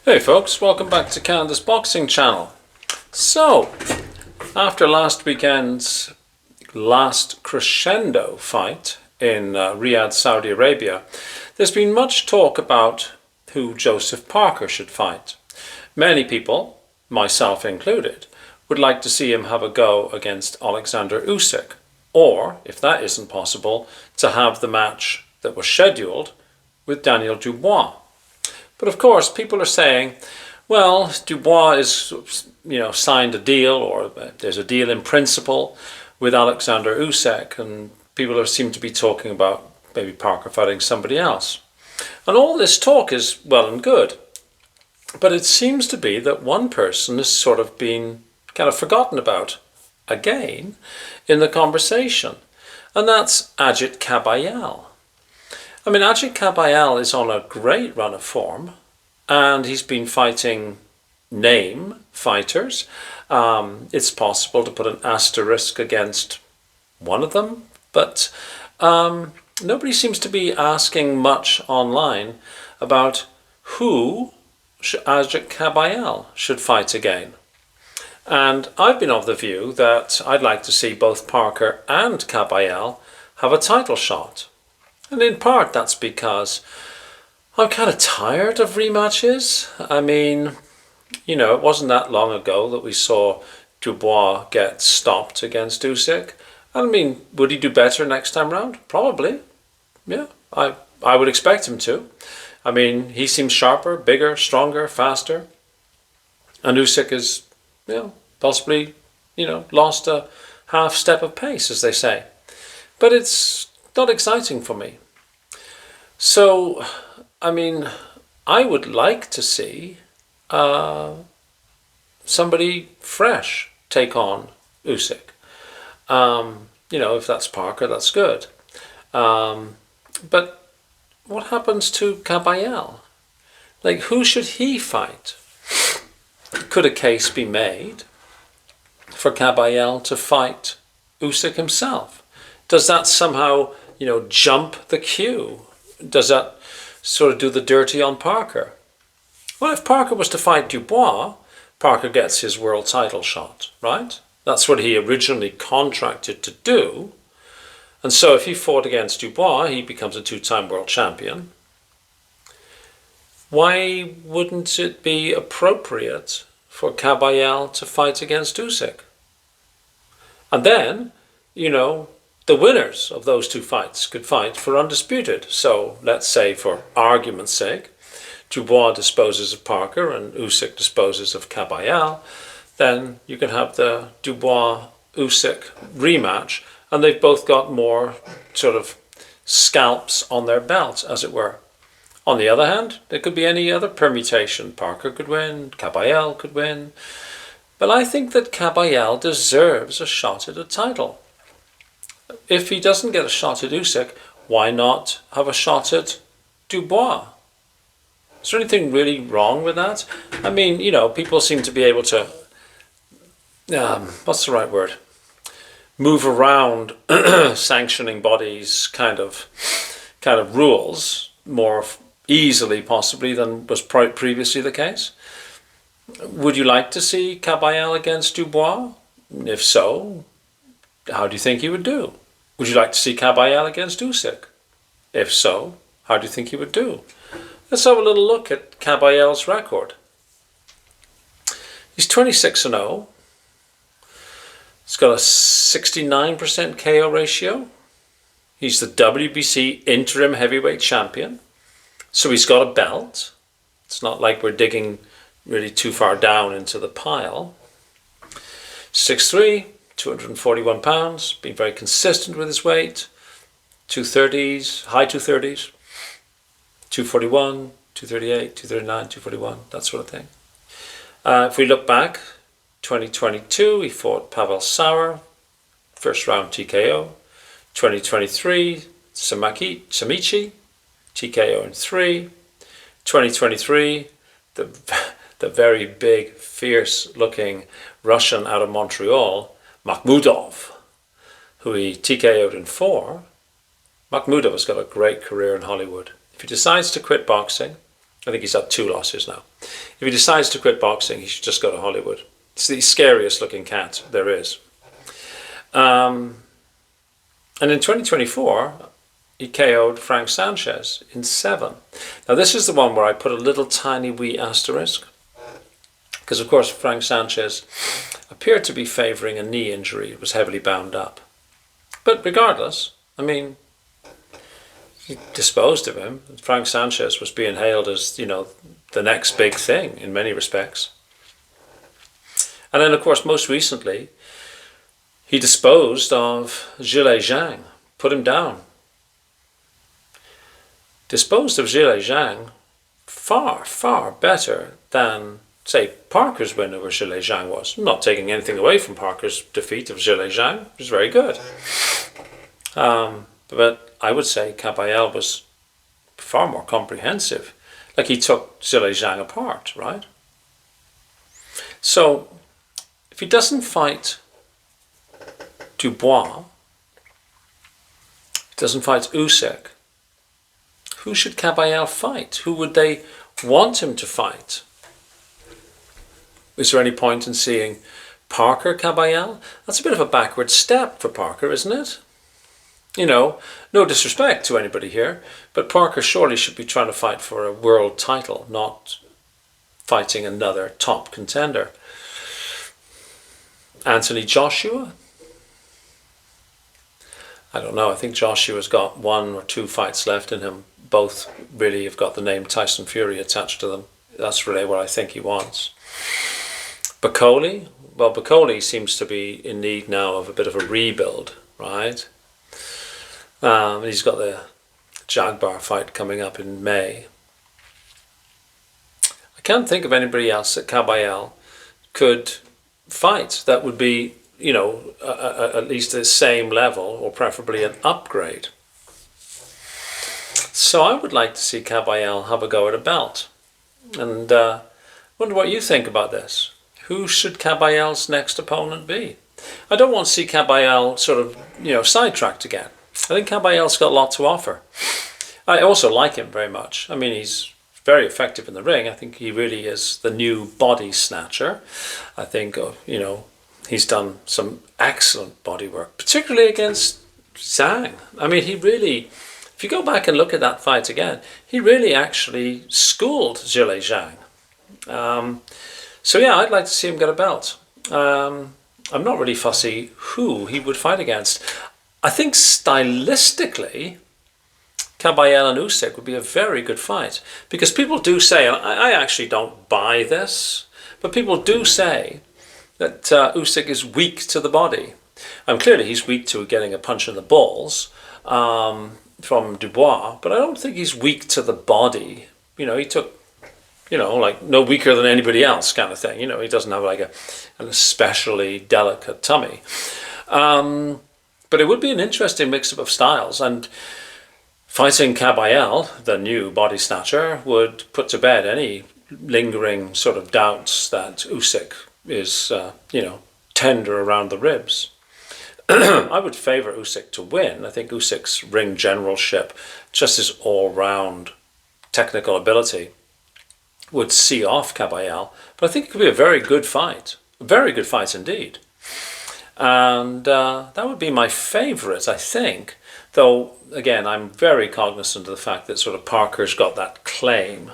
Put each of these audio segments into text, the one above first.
Hey folks, welcome back to Canada's Boxing Channel. So, after last weekend's last crescendo fight in Riyadh, Saudi Arabia, there's been much talk about who Joseph Parker should fight. Many people, myself included, would like to see him have a go against Alexander Usyk, or, if that isn't possible, to have the match that was scheduled with Daniel Dubois. But of course, people are saying, well, Dubois is, signed a deal, or there's a deal in principle with Alexander Usyk, and people seem to be talking about maybe Parker fighting somebody else. And all this talk is well and good, but it seems to be that one person has sort of been kind of forgotten about again in the conversation, and that's AGIT KAYBAYEL. I mean, AGIT KAYBAYEL is on a great run of form, and he's been fighting name fighters. It's possible to put an asterisk against one of them, but nobody seems to be asking much online about who AGIT KAYBAYEL should fight again. And I've been of the view that I'd like to see both Parker and KAYBAYEL have a title shot. And in part that's because I'm kind of tired of rematches. I mean, it wasn't that long ago that we saw Dubois get stopped against Usyk. I mean, would he do better next time round? Probably. Yeah, I would expect him to. I mean, he seems sharper, bigger, stronger, faster. And Usyk is, possibly, lost a half step of pace, as they say. But it's not exciting for me. So, I mean, I would like to see somebody fresh take on Usyk. If that's Parker, that's good. But what happens to KAYBAYEL? Like, who should he fight? Could a case be made for KAYBAYEL to fight Usyk himself? Does that somehow, jump the queue? Does that sort of do the dirty on Parker? Well, if Parker was to fight Dubois, Parker gets his world title shot, right? That's what he originally contracted to do. And so if he fought against Dubois, he becomes a two-time world champion. Why wouldn't it be appropriate for KAYBAYEL to fight against Usyk? And then, the winners of those two fights could fight for undisputed. So let's say, for argument's sake, Dubois disposes of Parker and Usyk disposes of KAYBAYEL. Then you can have the Dubois-Usyk rematch, and they've both got more sort of scalps on their belt, as it were. On the other hand, there could be any other permutation. Parker could win, KAYBAYEL could win. But I think that KAYBAYEL deserves a shot at a title. If he doesn't get a shot at Usyk, why not have a shot at Dubois? Is there anything really wrong with that? I mean, people seem to be able to, what's the right word? Move around sanctioning bodies kind of rules more easily possibly than was previously the case. Would you like to see KAYBAYEL against Dubois? If so, how do you think he would do? Would you like to see KAYBAYEL against Usyk? If so, how do you think he would do? Let's have a little look at KAYBAYEL's record. He's 26-0. He's got a 69% KO ratio. He's the WBC interim heavyweight champion. So he's got a belt. It's not like we're digging really too far down into the pile. 6'3", 241 pounds, been very consistent with his weight. 230s, high 230s, 241, 238, 239, 241, that sort of thing. If we look back, 2022, he fought Pavel Sauer, first round TKO. 2023, Samichi, TKO in 3. 2023, the very big, fierce-looking Russian out of Montreal, Makhmudov, who he TKO'd in 4. Makhmudov has got a great career in Hollywood. If he decides to quit boxing, I think he's had 2 losses now. If he decides to quit boxing, he should just go to Hollywood. It's the scariest looking cat there is. And in 2024, he KO'd Frank Sanchez in 7. Now this is the one where I put a little tiny wee asterisk. Because of course Frank Sanchez appeared to be favouring a knee injury. It was heavily bound up. But regardless, I mean, he disposed of him. Frank Sanchez was being hailed as, you know, the next big thing in many respects. And then of course most recently, he disposed of Zhilei Zhang, put him down. Disposed of Zhilei Zhang far, far better than, say, Parker's win over Zhilei Zhang was. I'm not taking anything away from Parker's defeat of Zhilei Zhang. It was very good. But I would say Kabayel was far more comprehensive. Like he took Zhilei Zhang apart, right? So, if he doesn't fight Dubois, he doesn't fight Usyk, who should Kabayel fight? Who would they want him to fight? Is there any point in seeing Parker Kabayel? That's a bit of a backward step for Parker, isn't it? You know, no disrespect to anybody here, but Parker surely should be trying to fight for a world title, not fighting another top contender. Anthony Joshua? I don't know. I think Joshua's got 1 or 2 fights left in him. Both really have got the name Tyson Fury attached to them. That's really what I think he wants. Bakole? Well, Bakole seems to be in need now of a bit of a rebuild, right? He's got the Jagbar fight coming up in May. I can't think of anybody else that Kabayel could fight that would be, you know, at least the same level or preferably an upgrade. So I would like to see Kabayel have a go at a belt. And wonder what you think about this. Who should Kabayel's next opponent be? I don't want to see Kabayel sort of, you know, sidetracked again. I think Kabayel's got a lot to offer. I also like him very much. I mean, he's very effective in the ring. I think he really is the new body snatcher. I think, you know, he's done some excellent body work, particularly against Zhang. I mean, he really, if you go back and look at that fight again, he really actually schooled Zhilei Zhang. So yeah, I'd like to see him get a belt. I'm not really fussy who he would fight against. I think stylistically, Kabayel and Usyk would be a very good fight. Because people do say, and I actually don't buy this, but people do say that Usyk is weak to the body. Clearly he's weak to getting a punch in the balls from Dubois, but I don't think he's weak to the body. You know, he took, you know, like no weaker than anybody else kind of thing. You know, he doesn't have like an especially delicate tummy. But it would be an interesting mix-up of styles, and fighting Kabayel, the new body snatcher, would put to bed any lingering sort of doubts that Usyk is, you know, tender around the ribs. I would favour Usyk to win. I think Usyk's ring generalship, just his all-round technical ability, would see off Kabayel. But I think it could be a very good fight. A very good fight indeed. And that would be my favourite, I think. Though, again, I'm very cognizant of the fact that sort of Parker's got that claim.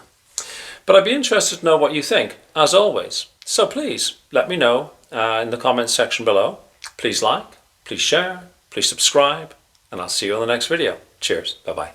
But I'd be interested to know what you think, as always. So please, let me know in the comments section below. Please like, please share, please subscribe, and I'll see you on the next video. Cheers. Bye-bye.